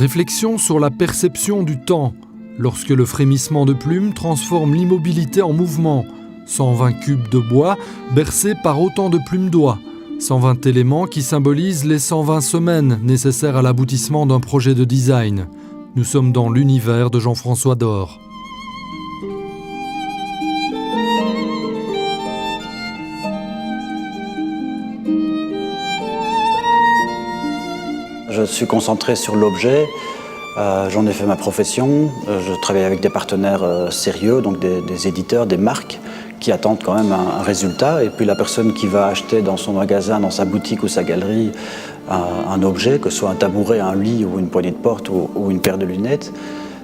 Réflexion sur la perception du temps, lorsque le frémissement de plumes transforme l'immobilité en mouvement. 120 cubes de bois bercés par autant de plumes d'oie. 120 éléments qui symbolisent les 120 semaines nécessaires à l'aboutissement d'un projet de design. Nous sommes dans l'univers de Jean-François Dor. Je suis concentré sur l'objet, j'en ai fait ma profession, je travaille avec des partenaires sérieux, donc des éditeurs, des marques qui attendent quand même un résultat. Et puis la personne qui va acheter dans son magasin, dans sa boutique ou sa galerie un objet, que ce soit un tabouret, un lit ou une poignée de porte ou une paire de lunettes,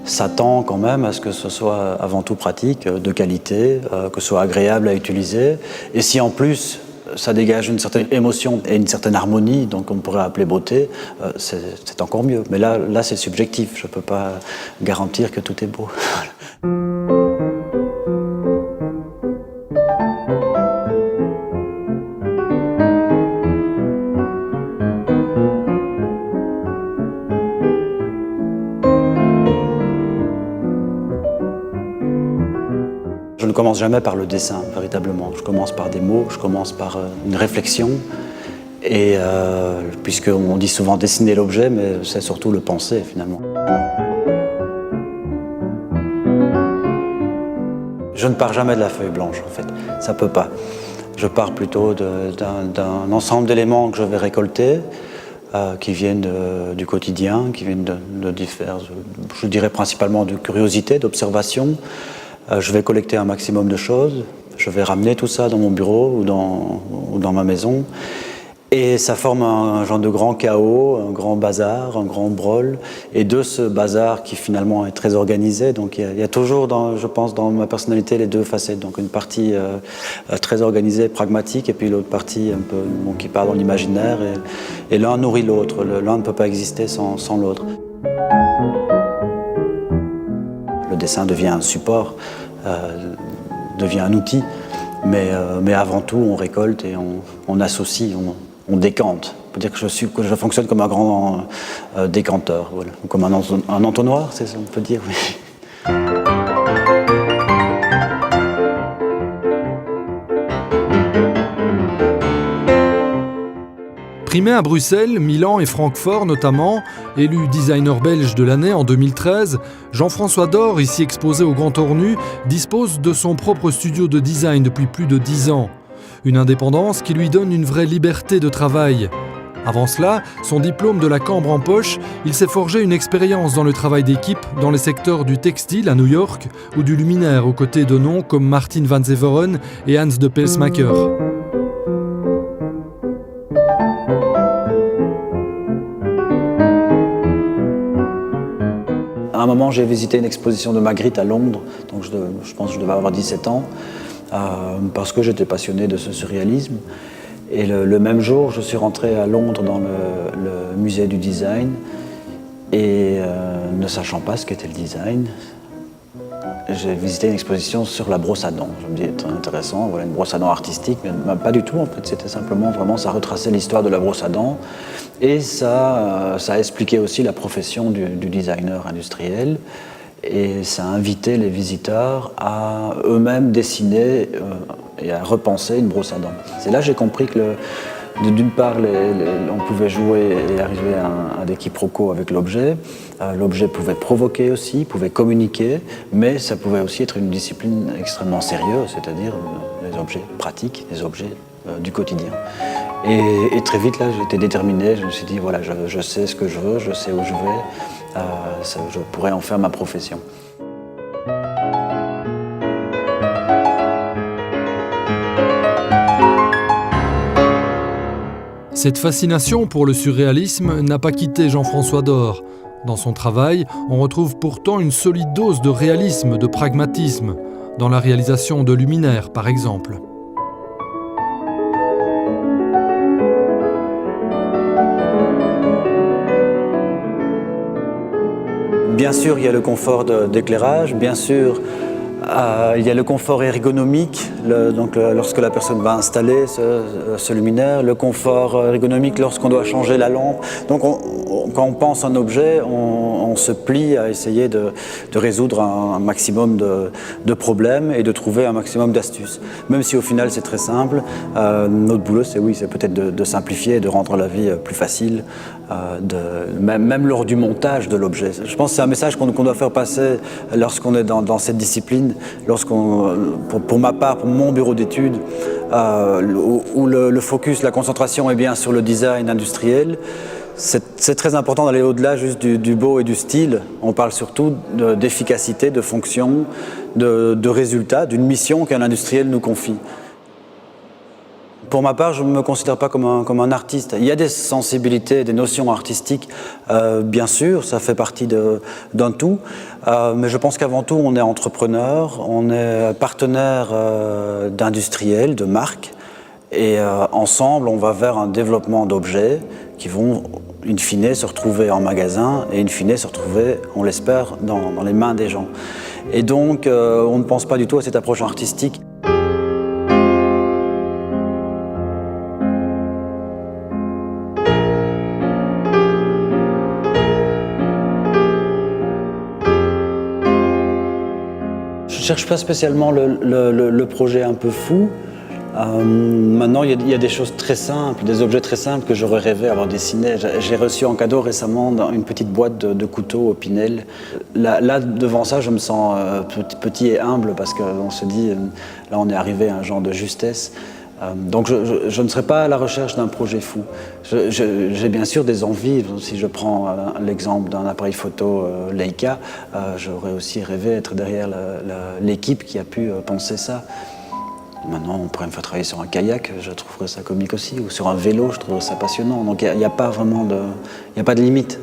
s'attend quand même à ce que ce soit avant tout pratique, de qualité, que ce soit agréable à utiliser. Et si en plus ça dégage une certaine émotion et une certaine harmonie, donc on pourrait appeler beauté, c'est encore mieux. Mais là c'est subjectif, je ne peux pas garantir que tout est beau. Je ne commence jamais par le dessin, véritablement. Je commence par des mots, je commence par une réflexion. Et puisqu'on dit souvent dessiner l'objet, mais c'est surtout le penser, finalement. Je ne pars jamais de la feuille blanche, en fait. Ça peut pas. Je pars plutôt d'un ensemble d'éléments que je vais récolter, qui viennent du quotidien, qui viennent de divers, je dirais principalement de curiosité, d'observation. Je vais collecter un maximum de choses, je vais ramener tout ça dans mon bureau ou dans ma maison. Et ça forme un genre de grand chaos, un grand bazar, un grand brol. Et de ce bazar qui finalement est très organisé, donc il y a toujours, je pense, dans ma personnalité les deux facettes. Donc une partie très organisée, pragmatique, et puis l'autre partie un peu qui part dans l'imaginaire. Et l'un nourrit l'autre, l'un ne peut pas exister sans l'autre. Le dessin devient un support, devient un outil, mais avant tout on récolte et on associe, on décante. On peut dire que je fonctionne comme un grand décanteur, voilà. Comme un entonnoir, c'est ça, on peut dire, oui. Primé à Bruxelles, Milan et Francfort notamment, élu designer belge de l'année en 2013, Jean-François Dor, ici exposé au Grand Ornu, dispose de son propre studio de design depuis plus de 10 ans. Une indépendance qui lui donne une vraie liberté de travail. Avant cela, son diplôme de la Cambre en poche, il s'est forgé une expérience dans le travail d'équipe dans les secteurs du textile à New York ou du luminaire aux côtés de noms comme Martin van Zeveren et Hans de Pelsmaker. À un moment, j'ai visité une exposition de Magritte à Londres, donc je pense que je devais avoir 17 ans, parce que j'étais passionné de ce surréalisme. Et le même jour, je suis rentré à Londres dans le musée du design, et ne sachant pas ce qu'était le design, j'ai visité une exposition sur la brosse à dents. Je me dis, très intéressant, voilà une brosse à dents artistique, mais pas du tout en fait, c'était simplement vraiment, ça retraçait l'histoire de la brosse à dents et ça expliquait aussi la profession du designer industriel et ça invitait les visiteurs à eux-mêmes dessiner et à repenser une brosse à dents. C'est là que j'ai compris que d'une part, on pouvait jouer et arriver à des quiproquos avec l'objet. L'objet pouvait provoquer aussi, pouvait communiquer, mais ça pouvait aussi être une discipline extrêmement sérieuse, c'est-à-dire les objets pratiques, les objets du quotidien. Et très vite, là, j'étais déterminé, je me suis dit, voilà, je sais ce que je veux, je sais où je vais, je pourrais en faire ma profession. Cette fascination pour le surréalisme n'a pas quitté Jean-François Dor. Dans son travail, on retrouve pourtant une solide dose de réalisme, de pragmatisme, dans la réalisation de luminaires, par exemple. Bien sûr, il y a le confort d'éclairage, bien sûr, il y a le confort ergonomique, lorsque la personne va installer ce luminaire, le confort ergonomique lorsqu'on doit changer la lampe. Donc quand on pense un objet, on se plie à essayer de résoudre un maximum de problèmes et de trouver un maximum d'astuces. Même si au final c'est très simple, notre boulot c'est peut-être de simplifier et de rendre la vie plus facile, même lors du montage de l'objet. Je pense que c'est un message qu'on doit faire passer lorsqu'on est dans cette discipline, pour ma part, pour mon bureau d'études, où le focus, la concentration est bien sur le design industriel. C'est très important d'aller au-delà juste du beau et du style. On parle surtout d'efficacité, de fonction, de résultat, d'une mission qu'un industriel nous confie. Pour ma part, je ne me considère pas comme un artiste. Il y a des sensibilités, des notions artistiques, bien sûr, ça fait partie d'un tout. Mais je pense qu'avant tout, on est entrepreneur, on est partenaire d'industriels, de marques. Et ensemble, on va vers un développement d'objets qui vont, in fine, se retrouver en magasin et, in fine, se retrouver, on l'espère, dans les mains des gens. Et donc, on ne pense pas du tout à cette approche artistique. Je ne cherche pas spécialement le projet un peu fou. Maintenant, il y a des choses très simples, des objets très simples que j'aurais rêvé avoir dessinés. J'ai reçu en cadeau récemment une petite boîte de couteaux au Pinel. Là, devant ça, je me sens petit et humble parce qu'on se dit, là, on est arrivé à un genre de justesse. Donc je ne serai pas à la recherche d'un projet fou. J'ai bien sûr des envies. Si je prends l'exemple d'un appareil photo Leica, j'aurais aussi rêvé d'être derrière l'équipe qui a pu penser ça. Maintenant, on pourrait me faire travailler sur un kayak, je trouverais ça comique aussi, ou sur un vélo, je trouverais ça passionnant. Donc il n'y a pas vraiment de limite.